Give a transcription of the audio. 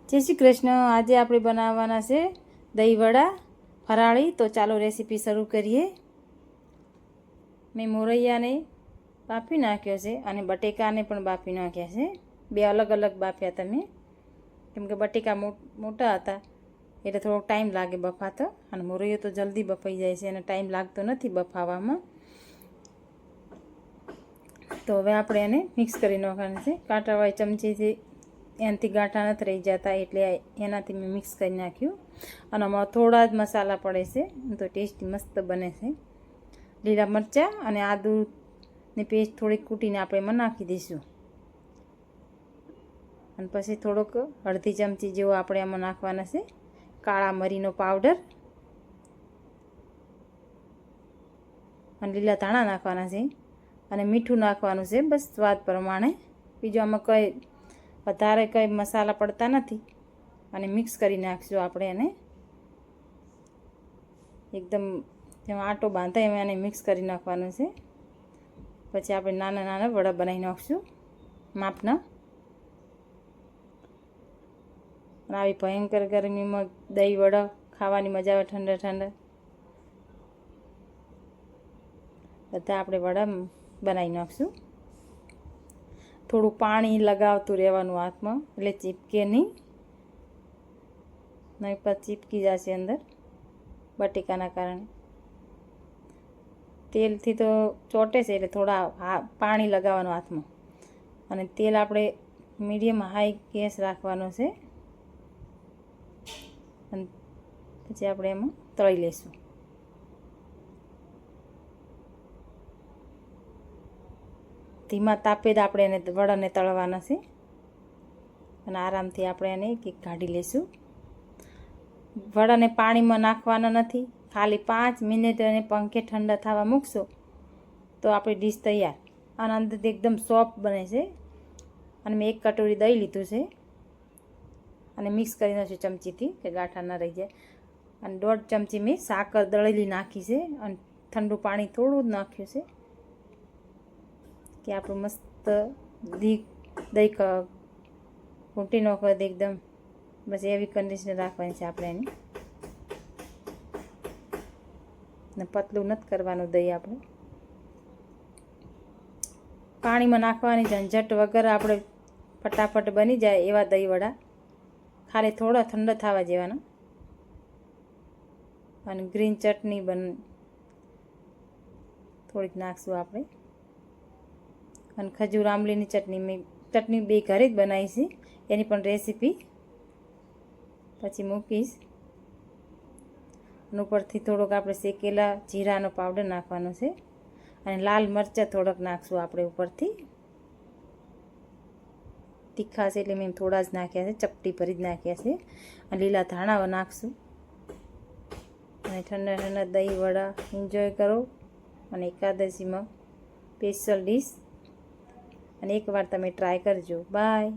જય શ્રી કૃષ્ણ। આજે આપણે બનાવવાના છે દહીં વડા ફરાળી। તો ચાલો રેસીપી શરૂ કરીએ। મેં મોરૈયાને બાફી નાખ્યો છે અને બટેકાને પણ બાફી નાખ્યા છે। બે અલગ અલગ બાફ્યા તમે, કેમ કે બટેકા મોટા હતા એટલે થોડો ટાઈમ લાગે બફાતો, અને મોરૈયો તો જલ્દી બફાઈ જાય છે અને ટાઈમ લાગતો નથી બફાવામાં। તો હવે આપણે એને મિક્સ કરી નાખવાનું છે। કાંટાવાળી ચમચીથી એનાથી ગાંઠા નથી રહી જતા એટલે એનાથી મેં મિક્સ કરી નાખ્યું। અને આમાં થોડા જ મસાલા પડે છે તો ટેસ્ટી મસ્ત બને છે। લીલા મરચાં અને આદુની પેસ્ટ થોડીક કૂટીને આપણે એમાં નાખી દઈશું। અને પછી થોડોક અડધી ચમચી જેવો આપણે એમાં નાખવાના છે કાળા મરીનો પાવડર, અને લીલા ધાણા નાખવાના છે, અને મીઠું નાખવાનું છે બસ સ્વાદ પ્રમાણે। બીજું આમાં કંઈ વધારે કંઈ મસાલા પડતા નથી। અને મિક્સ કરી નાખશું આપણે એને એકદમ જેમાં આટો બાંધાય એમાં એને મિક્સ કરી નાખવાનું છે। પછી આપણે નાના નાના વડા બનાવી નાખશું માપના। અને આવી ભયંકર ગરમીમાં દહીં વડા ખાવાની મજા આવે ઠંડા ઠંડા। બધા આપણે વડા બનાવી નાખશું। થોડું પાણી લગાવતું રહેવાનું હાથમાં એટલે ચીપકે નહીં પર ચીપકી જશે અંદર બટેકાના કારણે। તેલથી તો ચોટે છે એટલે થોડા પાણી લગાવવાનું હાથમાં, અને તેલ આપણે મીડિયમ હાઈ ગેસ રાખવાનો છે। અને પછી આપણે એમાં તળી લઈશું। ધીમા તાપે જ આપણે એને વડાને તળવાના છે, અને આરામથી આપણે એને એક એક કાઢી લઈશું। વડાને પાણીમાં નાખવાના નથી, ખાલી 5 મિનિટ એને પંખે ઠંડા થવા મૂકશો તો આપણી ડીશ તૈયાર। અને અંદરથી એકદમ સોફ્ટ બને છે। અને મેં 1 કટોરી દહીં લીધું છે અને મિક્સ કરી નાખ્યું ચમચીથી કે ગાંઠા ન રહી જાય। અને 1.5 ચમચી મેં સાકર દળેલી નાખી છે, અને ઠંડુ પાણી થોડું જ નાખ્યું છે કે આપણું મસ્ત દહીં ઘૂંટી નાખો એકદમ બસ એવી કન્ડિશન રાખવાની છે આપણે એની। ને પતલું નથી કરવાનું દહીં આપણે, પાણીમાં નાખવાની ઝંઝટ વગર આપણે ફટાફટ બની જાય એવા દહીં વડા, ખાલી થોડા ઠંડા થવા જેવાના। અને ગ્રીન ચટણી થોડીક નાખશું આપણે, અને ખજૂર આંબલીની ચટણી બે ઘરે જ બનાવી છે, એની પણ રેસીપી પછી મૂકીશ। અને ઉપરથી થોડોક આપણે શેકેલા જીરાનો પાવડર નાખવાનો છે, અને લાલ મરચાં થોડોક નાખશું આપણે ઉપરથી। તીખા છે એટલે મેં થોડા જ નાખ્યા છે, ચપટી ભરી જ નાખ્યા છે। અને લીલા ધાણા નાખશું, અને ઠંડા ઠંડા દહીં વડા એન્જોય કરો। અને એકાદશીમાં સ્પેશિયલ ડીશ, અને એકવાર તમે ટ્રાય કરજો। બાય।